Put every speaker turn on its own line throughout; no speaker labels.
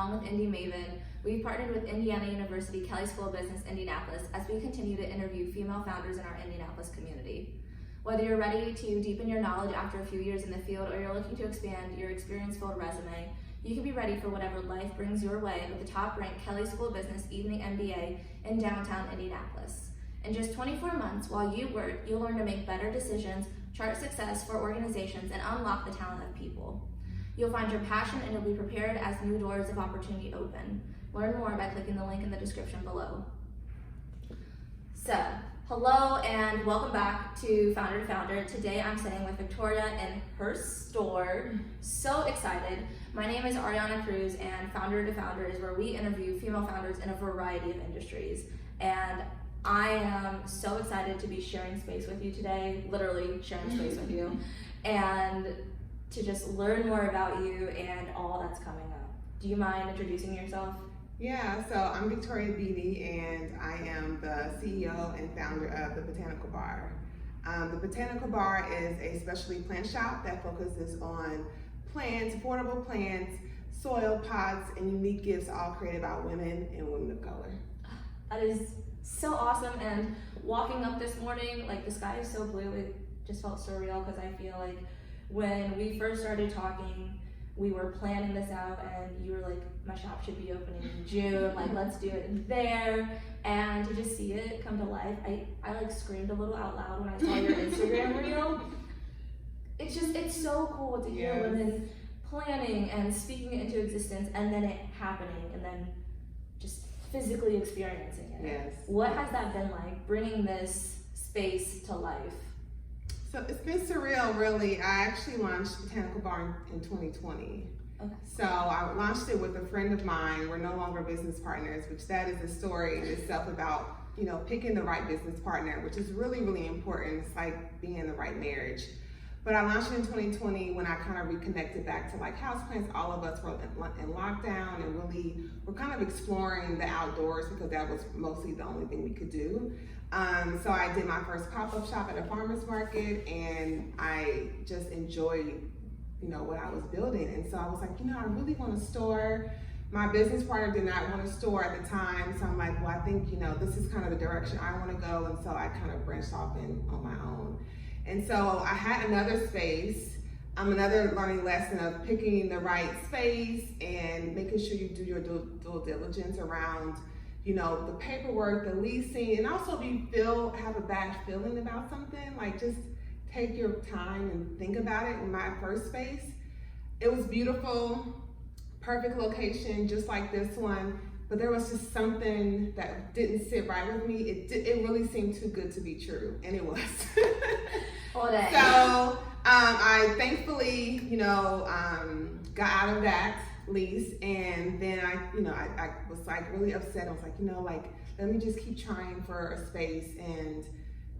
along with Indy Maven, we've partnered with Indiana University Kelley School of Business, Indianapolis, as we continue to interview female founders in our Indianapolis community. Whether you're ready to deepen your knowledge after a few years in the field or you're looking to expand your experience-filled resume, you can be ready for whatever life brings your way with the top-ranked Kelley School of Business Evening MBA in downtown Indianapolis. In just 24 months, while you work, you'll learn to make better decisions, chart success for organizations, and unlock the talent of people. You'll find your passion and you'll be prepared as new doors of opportunity open. Learn more by clicking the link in the description below. So, hello and welcome back to Founder to Founder. Today I'm sitting with Victoria in her store. So excited. My name is Arianna Cruz, and Founder to Founder is where we interview female founders in a variety of industries. And I am so excited to be sharing space with you today, literally sharing space with you, and to just learn more about you and all that's coming up. Do you mind introducing yourself?
Yeah, so I'm Victoria Beaty, and I am the CEO and founder of the Botanical Bar. The Botanical Bar is a specialty plant shop that focuses on plants, affordable plants, soil, pots, and unique gifts, all created by women and women of color.
That is so awesome. And walking up this morning, like the sky is so blue, it just felt surreal because I feel like when we first started talking, we were planning this out and you were like, my shop should be opening in June, like let's do it there. And to just see it come to life, I like screamed a little out loud when I saw your Instagram reel. It's so cool to hear women planning and speaking it into existence and then it happening and then just physically experiencing it.
Yes.
What has that been like, bringing this space to life?
So it's been surreal, really. I actually launched Botanical Bar in 2020.
Okay.
So I launched it with a friend of mine. We're no longer business partners, which that is a story in itself about, picking the right business partner, which is really, really important. It's like being in the right marriage. But I launched it in 2020 when I kind of reconnected back to like houseplants. All of us were in lockdown and really we're kind of exploring the outdoors because that was mostly the only thing we could do. So I did my first pop-up shop at a farmer's market and I just enjoyed, what I was building. And so I was like, I really want a store. My business partner did not want a store at the time. So I'm like, well, I think, this is kind of the direction I want to go. And so I kind of branched off on my own. And so I had another space, another learning lesson of picking the right space and making sure you do your due diligence around, the paperwork, the leasing, and also if you have a bad feeling about something, like just take your time and think about it. In my first space, it was beautiful, perfect location, just like this one, but there was just something that didn't sit right with me. It really seemed too good to be true, and it was. So I thankfully, got out of that lease, and then I was like really upset. I was like, let me just keep trying for a space. And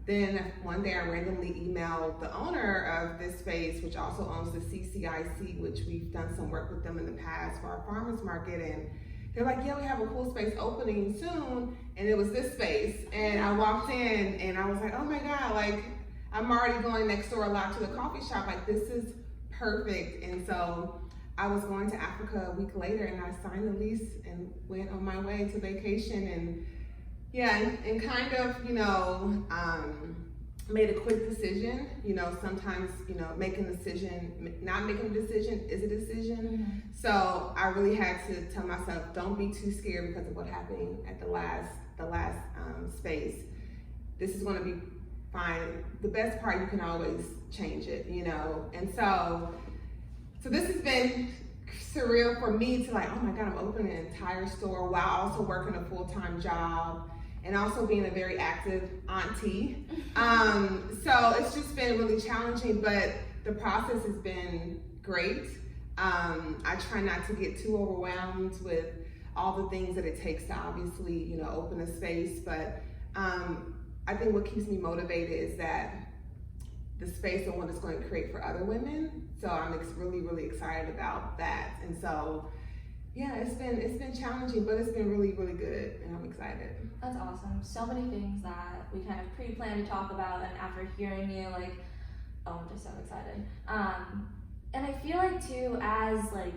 then one day I randomly emailed the owner of this space, which also owns the CCIC, which we've done some work with them in the past for our farmers market, and they're like, yeah, we have a cool space opening soon, and it was this space. And I walked in and I was like, oh my God, like I'm already going next door a lot to the coffee shop, like this is perfect. And so I was going to Africa a week later and I signed the lease and went on my way to vacation, and and kind of, made a quick decision. Sometimes, making a decision, not making a decision is a decision.
Mm-hmm.
So I really had to tell myself, don't be too scared because of what happened at the last space. This is going to be fine. The best part, you can always change it, And so this has been surreal for me to like, oh my God, I'm opening an entire store while also working a full-time job and also being a very active auntie. So it's just been really challenging, but the process has been great. I try not to get too overwhelmed with all the things that it takes to obviously, open a space, but I think what keeps me motivated is that the space and what it's going to create for other women. So I'm really, really excited about that. And so, it's been challenging, but it's been really, really good, and I'm excited.
That's awesome. So many things that we kind of pre-planned to talk about, and after hearing you, like, oh, I'm just so excited. And I feel like too, as like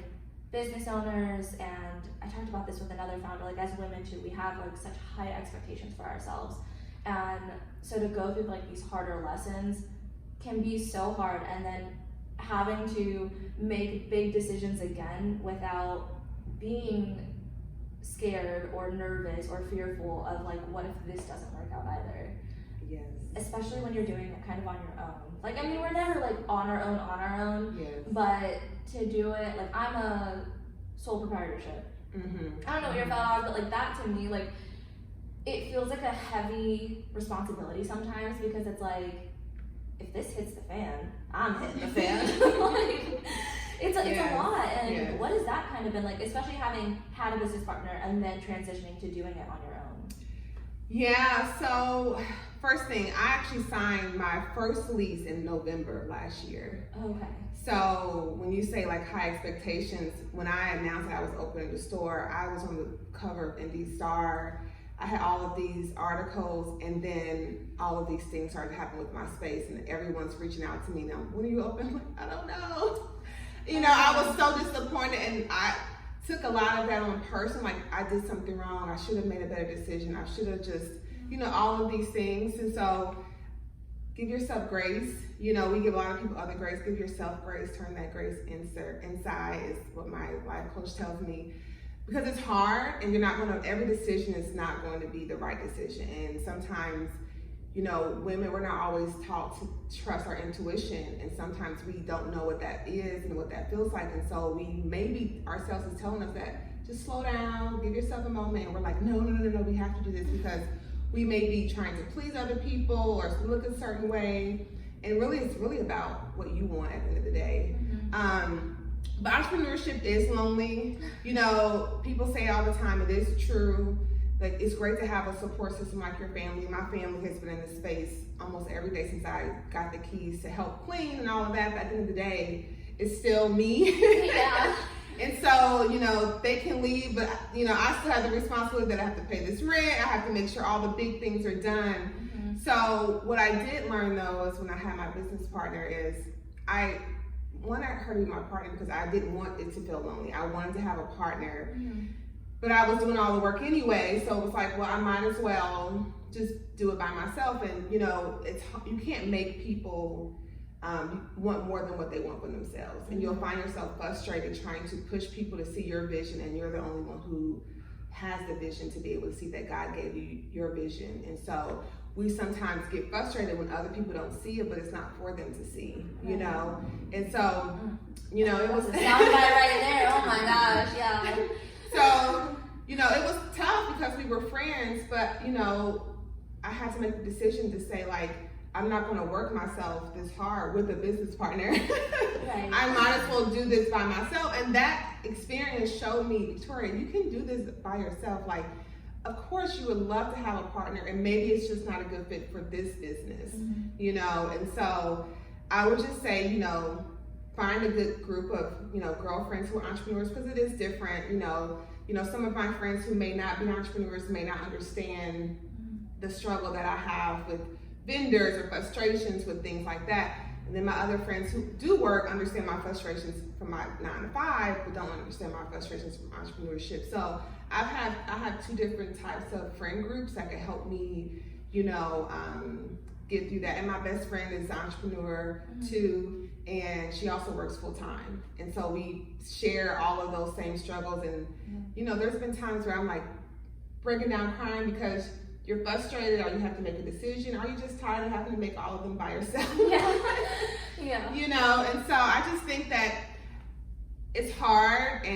business owners, and I talked about this with another founder, like as women too, we have like such high expectations for ourselves. And so to go through like these harder lessons can be so hard, and then having to make big decisions again without being scared or nervous or fearful of like, what if this doesn't work out either?
Yes.
Especially when you're doing it kind of on your own. Like, I mean, we're never like on our own,
Yes.
but to do it, like I'm a sole proprietorship. I don't know what your thought are, but like that to me, like it feels like a heavy responsibility sometimes, because it's like, if this hits the fan, I'm hitting the fan. Like, it's a lot. And what has that kind of been like, especially having had a business partner and then transitioning to doing it on your own?
Yeah, so first thing, I actually signed my first lease in November last year.
Okay.
So when you say like high expectations, when I announced that I was opening the store, I was on the cover of Indy Star. I had all of these articles, and then all of these things started happening with my space, and everyone's reaching out to me now. When are you open? I'm like, I don't know. You know, I was so disappointed, and I took a lot of that on person. Like, I did something wrong. I should have made a better decision. I should have just, you know, all of these things. And so give yourself grace. You know, we give a lot of people other grace. Give yourself grace. Turn that grace inside is what my life coach tells me. Because it's hard, and every decision is not going to be the right decision. And sometimes, you know, women, we're not always taught to trust our intuition. And sometimes we don't know what that is and what that feels like. And so we maybe ourselves is telling us that, just slow down, give yourself a moment. And we're like, no, we have to do this because we may be trying to please other people or look a certain way. And really, it's really about what you want at the end of the day. But entrepreneurship is lonely. You know, people say all the time, it is true. Like, it's great to have a support system like your family. My family has been in this space almost every day since I got the keys to help clean and all of that. But at the end of the day, it's still me.
Yeah.
And so, you know, they can leave, but, you know, I still have the responsibility that I have to pay this rent. I have to make sure all the big things are done. So what I did learn, though, is when I had my business partner is I wanted her to be my partner because I didn't want it to feel lonely. I wanted to have a partner, but I was doing all the work anyway. So it was like, well, I might as well just do it by myself. And, you know, you can't make people want more than what they want for themselves. And you'll find yourself frustrated trying to push people to see your vision, and you're the only one who has the vision to be able to see that God gave you your vision. And so we sometimes get frustrated when other people don't see it, but it's not for them to see, you know? And so, you know, it was
soundbite right there. Oh my gosh, yeah.
So, you know, it was tough because we were friends, but, you know, I had to make the decision to say, like, I'm not going to work myself this hard with a business partner.
Right.
I might as well do this by myself. And that experience showed me, Victoria, you can do this by yourself. Like, of course you would love to have a partner, and maybe it's just not a good fit for this business, you know? And so I would just say, you know, find a good group of, you know, girlfriends who are entrepreneurs, because it is different. You know, some of my friends who may not be entrepreneurs may not understand the struggle that I have with vendors or frustrations with things like that. And then my other friends who do work understand my frustrations from my 9 to 5, but don't understand my frustrations from entrepreneurship. So I have two different types of friend groups that can help me, you know, get through that. And my best friend is an entrepreneur too, and she also works full time. And so we share all of those same struggles. And, you know, there's been times where I'm like breaking down crying because you're frustrated, or you have to make a decision, or you just tired of having to make all of them by yourself.
Yeah.
You know, and so I just think that it's hard,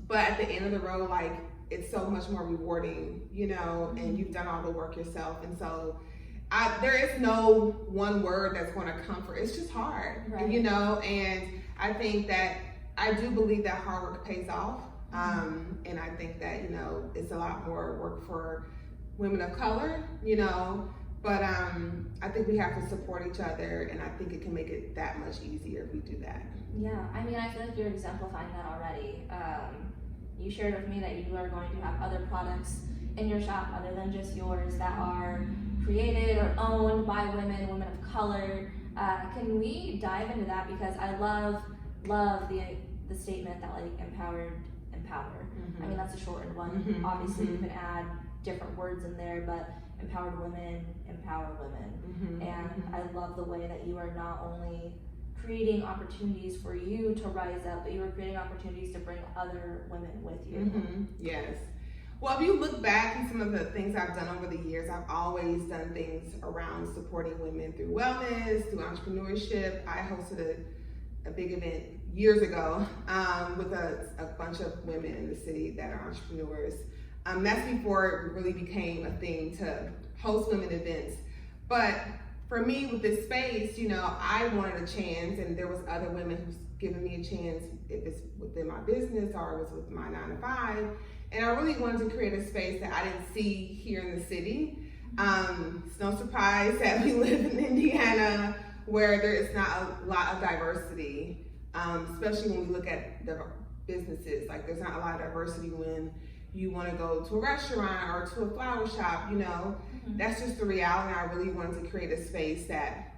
but at the end of the road, like, it's so much more rewarding, you know, and you've done all the work yourself. And so there is no one word that's going to comfort. It's just hard,
right.
You know, and I think that I do believe that hard work pays off. And I think that, you know, it's a lot more work for women of color, you know, but I think we have to support each other, and I think it can make it that much easier if we do that.
Yeah, I mean, I feel like you're exemplifying that already. You shared with me that you are going to have other products in your shop other than just yours that are created or owned by women of color. Can we dive into that? Because I love the the statement that like empower.
Mm-hmm.
I mean, that's a shortened one.
Mm-hmm.
Obviously,
Mm-hmm.
you can add different words in there, but empowered women empower women.
Mm-hmm.
And
Mm-hmm.
I love the way that you are not only creating opportunities for you to rise up, but you are creating opportunities to bring other women with you.
Mm-hmm. Yes. Well, if you look back at some of the things I've done over the years, I've always done things around supporting women through wellness, through entrepreneurship. I hosted a big event years ago with a bunch of women in the city that are entrepreneurs. That's before it really became a thing to host women events. But for me, with this space, I wanted a chance, and there was other women who's given me a chance, if it's within my business or it was with my 9 to 5. And I really wanted to create a space that I didn't see here in the city. It's no surprise that we live in Indiana, where there is not a lot of diversity, especially when we look at the businesses. Like, there's not a lot of diversity when you want to go to a restaurant or to a flower shop. That's just the reality. I really wanted to create a space that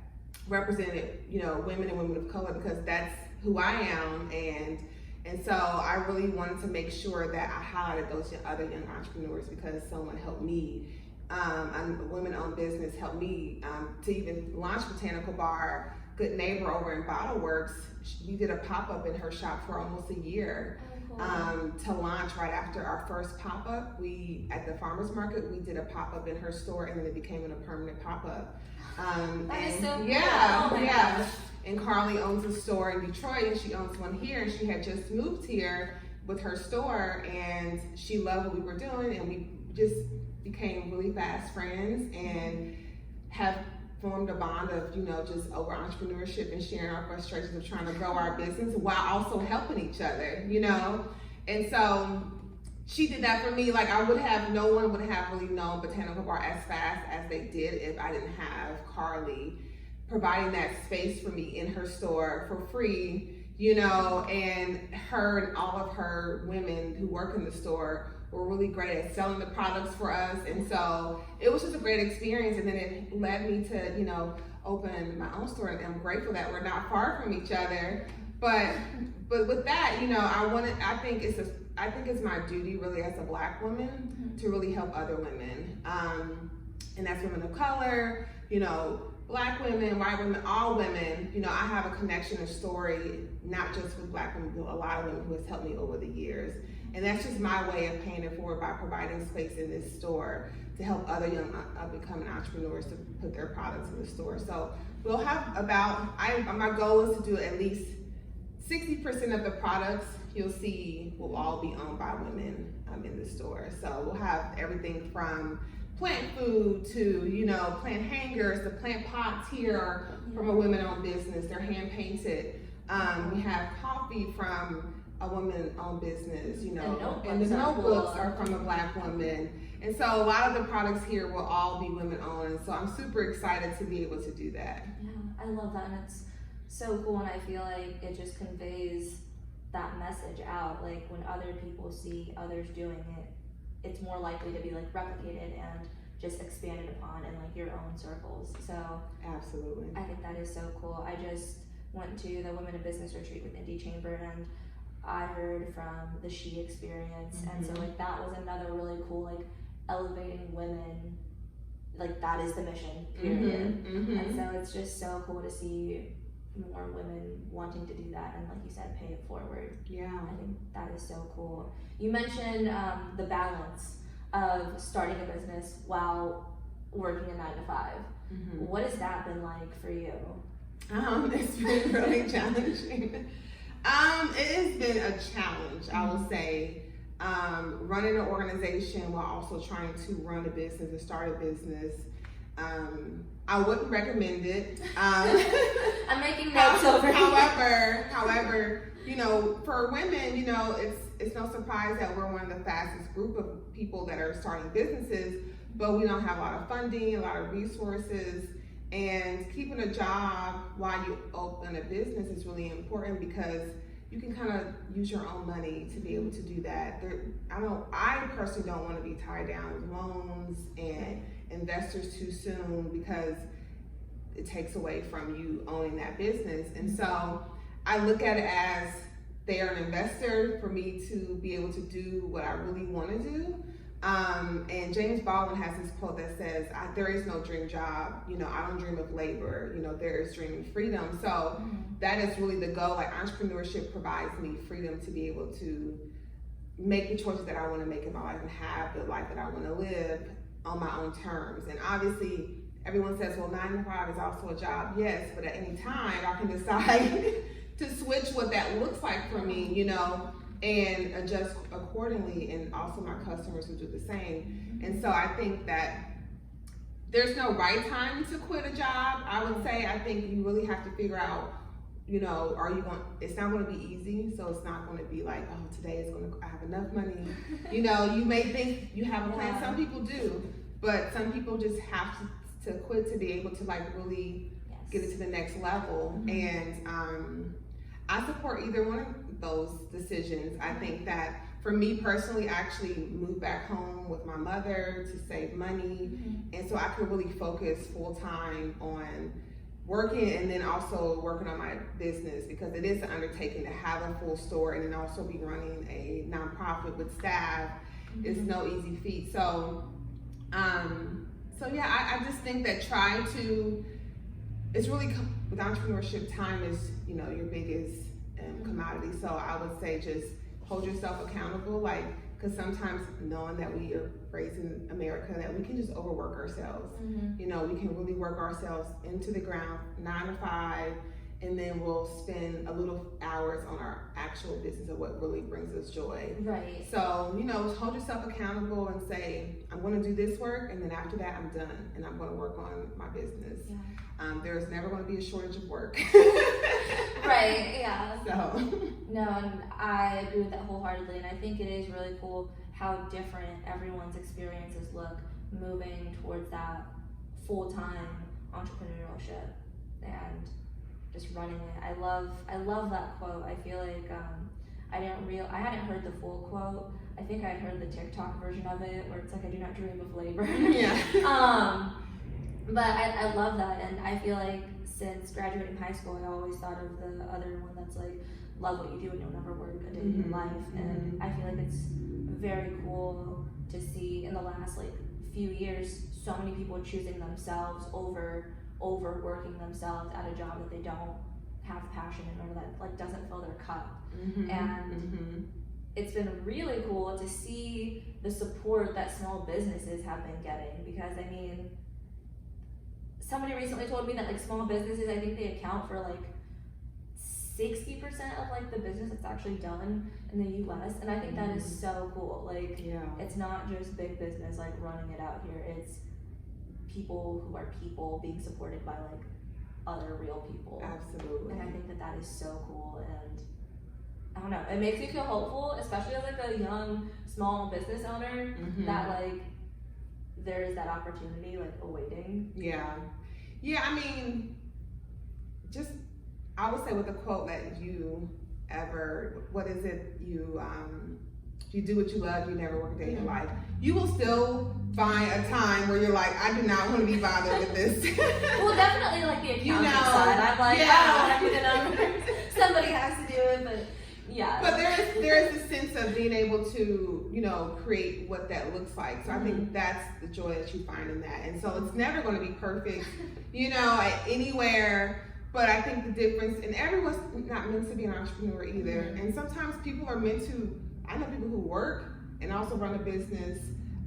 represented, women and women of color, because that's who I am, and so I really wanted to make sure that I highlighted those other young entrepreneurs, because someone helped me. A women-owned business helped me to even launch Botanical Bar. Good neighbor over in Bottle Works, we did a pop-up in her shop for almost a year. To launch right after our first pop-up. At the farmer's market, we did a pop-up in her store, and then it became a permanent pop-up.
That is so cool.
Yeah,
oh my
yeah.
gosh.
And Carly owns a store in Detroit, and she owns one here, and she had just moved here with her store, and she loved what we were doing, and we just became really fast friends and have formed a bond of, just over entrepreneurship and sharing our frustrations of trying to grow our business while also helping each other, And so she did that for me. Like, no one would have really known Botanical Bar as fast as they did if I didn't have Carly providing that space for me in her store for free, and her and all of her women who work in the store were really great at selling the products for us. And so it was just a great experience. And then it led me to, open my own store. And I'm grateful that we're not far from each other. But with that, I think it's my duty really as a Black woman to really help other women. And that's women of color, Black women, white women, all women. I have a connection, a story, not just with Black women, but a lot of women who has helped me over the years. And that's just my way of paying it forward by providing space in this store to help other young up-and-coming entrepreneurs to put their products in the store. So we'll have my goal is to do at least 60% of the products you'll see will all be owned by women in the store. So we'll have everything from plant food to, plant hangers, the plant pots here are from a women-owned business. They're hand-painted. We have coffee from a woman-owned business, and the notebooks are from a Black woman. And so a lot of the products here will all be women-owned. And so I'm super excited to be able to do that.
Yeah, I love that, and it's so cool, and I feel like it just conveys that message out. Like, when other people see others doing it, it's more likely to be like replicated and just expanded upon in like your own circles. So
absolutely,
I think that is so cool. I just went to the Women in Business retreat with Indie Chamber, and I heard from the She Experience, and so like that was another really cool, like, elevating women. Like, that is the mission, period. And so it's just so cool to see more women wanting to do that, and like you said, pay it forward.
Yeah,
I think that is so cool. You mentioned the balance of starting a business while working a 9 to 5. What has that been like for you?
It's been really challenging. It has been a challenge, I will say. Running an organization while also trying to run a business and start a business. I wouldn't recommend it.
I'm making notes over here.
However, for women, it's no surprise that we're one of the fastest group of people that are starting businesses, but we don't have a lot of funding, a lot of resources, and keeping a job while you open a business is really important, because you can kind of use your own money to be able to do that. I personally don't want to be tied down with loans and investors too soon, because it takes away from you owning that business. And so I look at it as They are an investor for me to be able to do what I really want to do. And James Baldwin has this quote that says, there is no dream job. You know, I don't dream of labor. You know, there is dreaming freedom. So that is really the goal. Like, entrepreneurship provides me freedom to be able to make the choices that I want to make in my life and have the life that I want to live on my own terms. And obviously, everyone says, well, 9 to 5 is also a job. Yes, but at any time, I can decide to switch what that looks like for me, you know, and adjust accordingly, and also my customers will do the same. And so I think that there's no right time to quit a job. I would say, I think you really have to figure out, you know, it's not going to be easy. So it's not going to be like, oh, today I have enough money. You know, you may think you have a plan. Some people do, but some people just have to quit to be able to like really get it to the next level. And I support either one of those decisions. I think that for me personally, I actually moved back home with my mother to save money. And so I could really focus full time on working and then also working on my business, because it is an undertaking to have a full store and then also be running a nonprofit with staff. It's no easy feat. So, yeah, I just think that it's really, with entrepreneurship, time is, you know, your biggest commodity. So I would say just hold yourself accountable, like, because sometimes knowing that we are raised in America, that we can just overwork ourselves. You know, we can really work ourselves into the ground, 9 to 5, and then we'll spend a little hours on our actual business of what really brings us joy.
Right.
So, you know, hold yourself accountable and say, I'm going to do this work, and then after that, I'm done, and I'm going to work on my business.
Yeah.
There's never going to be a shortage of work.
Right, yeah.
So.
No, and I agree with that wholeheartedly, and I think it is really cool how different everyone's experiences look moving towards that full-time entrepreneurship and just running it. I love that quote. I feel like I hadn't heard the full quote. I think I'd heard the TikTok version of it where it's like, I do not dream of labor.
Yeah.
But I love that, and I feel like since graduating high school, I always thought of the other one that's like, love what you do and you'll never work a day in your life. And I feel like it's very cool to see in the last like few years, so many people choosing themselves over working themselves at a job that they don't have passion in, or that like doesn't fill their cup. And it's been really cool to see the support that small businesses have been getting, because I mean, somebody recently told me that like small businesses, I think they account for like 60% of like the business that's actually done in the US, and I think that is so cool. Like, it's not just big business like running it out here, it's people who are people being supported by like other real people.
Absolutely.
And I think that is so cool, and I don't know, it makes me feel hopeful, especially as like a young small business owner, that like there is that opportunity like awaiting.
Yeah, I mean, just, I would say with the quote that what is it? You do what you love, you never work a day in your life. You will still find a time where you're like, I do not want to be bothered with this.
Well, definitely like the accounting side. I'm like, I don't want to do the numbers. Somebody has to do it, but yeah.
But there is a sense of being able to, you know, create what that looks like. So I think that's the joy that you find in that. And so it's never going to be perfect, you know, anywhere. But I think the difference, and everyone's not meant to be an entrepreneur either. And sometimes people are meant to, I know people who work and also run a business.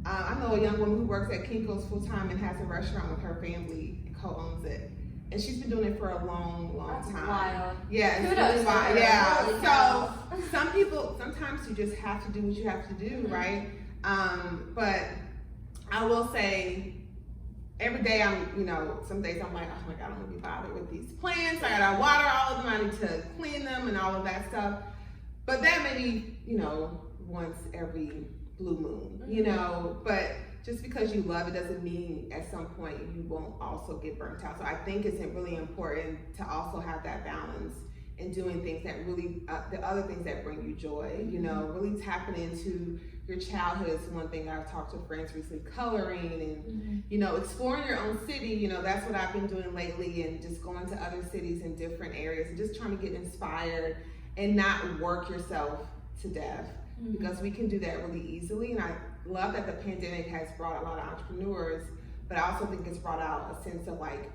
I know a young woman who works at Kinko's full time and has a restaurant with her family and co-owns it. And she's been doing it for a long time.
Wild.
Yeah, it's
Kudos
really wild.
to her.
Yeah.
Holy
So
cow.
some people, sometimes you just have to do what you have to do, right? But I will say, every day I'm, you know, some days I'm like, oh my God, I don't want to be bothered with these plants. I gotta water all of them. I need to clean them and all of that stuff. But that may be, you know, once every blue moon, you know, but just because you love it doesn't mean at some point you won't also get burnt out. So I think it's really important to also have that balance in doing things that really, the other things that bring you joy, you know, really tapping into your childhood is one thing I've talked to friends recently, coloring and, you know, exploring your own city, you know, that's what I've been doing lately, and just going to other cities in different areas and just trying to get inspired and not work yourself to death, because we can do that really easily. And I love that the pandemic has brought a lot of entrepreneurs, but I also think it's brought out a sense of like,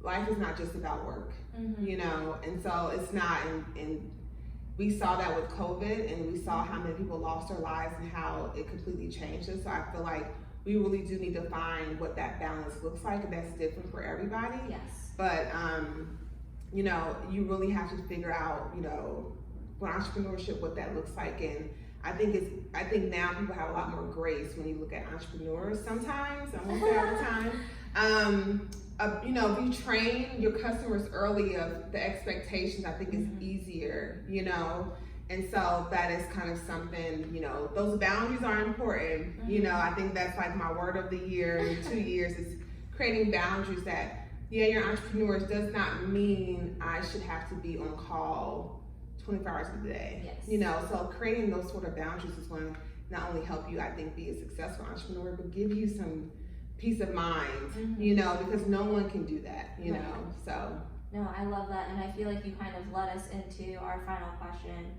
life is not just about work, you know, and so it's not, and we saw that with COVID, and we saw how many people lost their lives and how it completely changed us. So I feel like we really do need to find what that balance looks like, and that's different for everybody.
Yes.
But, you know, you really have to figure out, you know, for entrepreneurship, what that looks like. And I think now people have a lot more grace when you look at entrepreneurs sometimes, I won't say all the time. You know, if you train your customers early of the expectations, I think it's easier, you know. And so that is kind of something, you know, those boundaries are important. You know, I think that's like my word of the year in 2 years is creating boundaries that, yeah, you're entrepreneurs does not mean I should have to be on call 24 hours a day.
Yes.
You know, so creating those sort of boundaries is going to not only help you, I think, be a successful entrepreneur, but give you some peace of mind, you know, because no one can do that, you know, so.
No, I love that, and I feel like you kind of led us into our final question,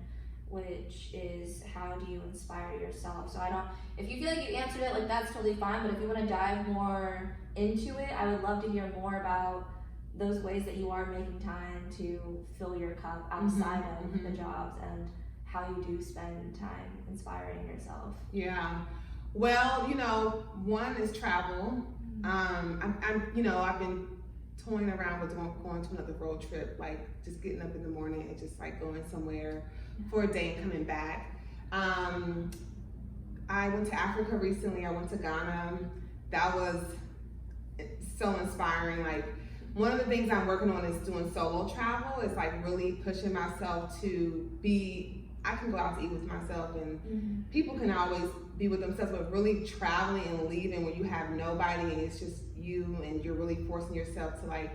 which is how do you inspire yourself? So if you feel like you answered it, like that's totally fine, but if you want to dive more into it, I would love to hear more about those ways that you are making time to fill your cup outside of the jobs, and how you do spend time inspiring yourself.
Yeah. Well, you know, one is travel. You know, I've been toying around with going to another road trip, like just getting up in the morning and just like going somewhere for a day and coming back. I went to Africa recently. I went to Ghana. That was so inspiring. Like, one of the things I'm working on is doing solo travel. It's like really pushing myself to I can go out to eat with myself, and people can always be with themselves, but really traveling and leaving when you have nobody and it's just you, and you're really forcing yourself to like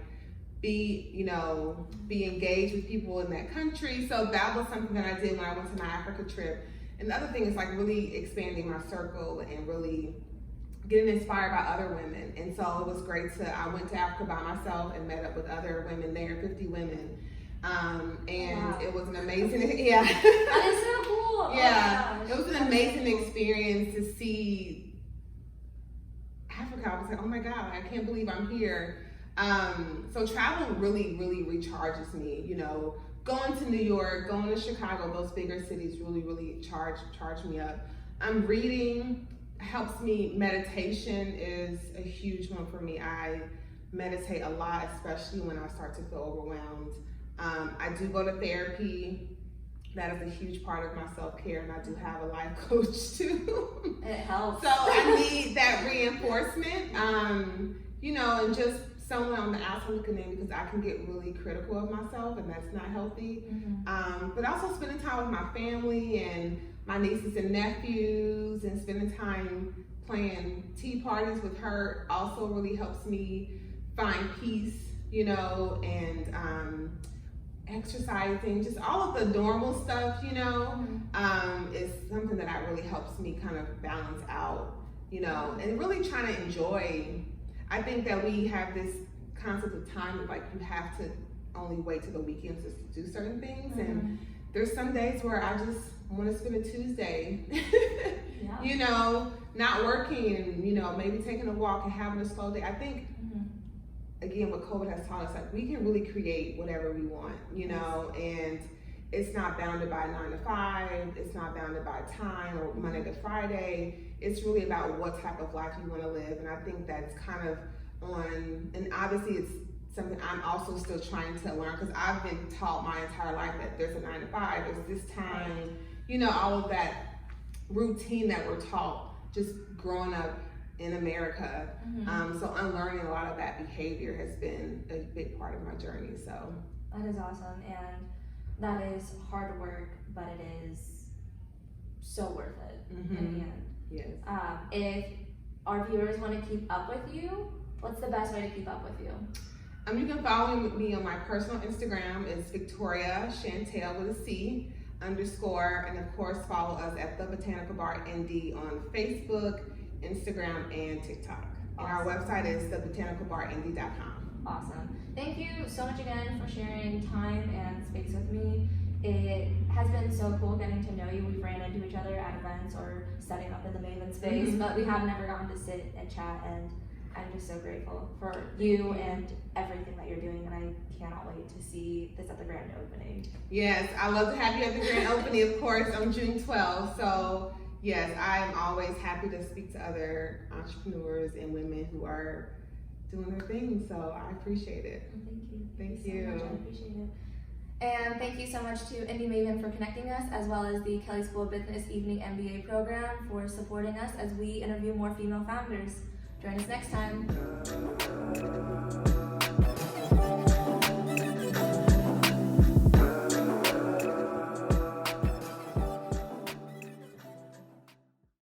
be engaged with people in that country. So that was something that I did when I went to my Africa trip. And the other thing is like really expanding my circle and really getting inspired by other women. And so it was great I went to Africa by myself and met up with other women there, 50 women. And it was an amazing,
That is so cool.
Yeah, it was an amazing experience to see Africa. I was like, oh my God, I can't believe I'm here. So travel really, really recharges me. You know, going to New York, going to Chicago, those bigger cities really, really charge me up. Reading helps me. Meditation is a huge one for me. I meditate a lot, especially when I start to feel overwhelmed. I do go to therapy. That is a huge part of my self-care, and I do have a life coach too.
It helps.
So I need that reinforcement, you know, and just someone on the outside looking in, because I can get really critical of myself, and that's not healthy. But also spending time with my family and my nieces and nephews, and spending time playing tea parties with her also really helps me find peace, you know, and exercising, just all of the normal stuff, you know, is something that really helps me kind of balance out, you know, and really trying to enjoy. I think that we have this concept of time of like, you have to only wait till the weekends to do certain things. And there's some days where I just want to spend a Tuesday, you know, not working, and, you know, maybe taking a walk and having a slow day. I think, again, what COVID has taught us, like, we can really create whatever we want, you know, and it's not bounded by 9 to 5, it's not bounded by time or Monday to Friday. It's really about what type of life you want to live. And I think that's kind of and obviously it's something I'm also still trying to learn, because I've been taught my entire life that there's a 9 to 5, there's this time, you know, all of that routine that we're taught just growing up in America. So unlearning a lot of that behavior has been a big part of my journey. So
that is awesome, and that is hard work, but it is so worth it in the end.
Yes.
If our viewers want to keep up with you, what's the best way to keep up with you?
You can follow me on my personal Instagram. It's Victoria Chantel with a C _, and of course follow us at the Botanical Bar ND on Facebook, Instagram, and TikTok. And our website is thebotanicalbarnd.com.
Awesome. Thank you so much again for sharing time and space with me. It has been so cool getting to know you. We've ran into each other at events or setting up in the Maven space, but we have never gotten to sit and chat, and I'm just so grateful for you and everything that you're doing, and I cannot wait to see this at the grand opening.
Yes, I love to have you at the grand opening, of course, on June 12th. So yes, I'm always happy to speak to other entrepreneurs and women who are doing their thing, so I appreciate it.
Thank you.
Thank
So
you.
much. I appreciate it. And thank you so much to Indie Maven for connecting us, as well as the Kelly School of Business Evening MBA program for supporting us as we interview more female founders. Join us next time.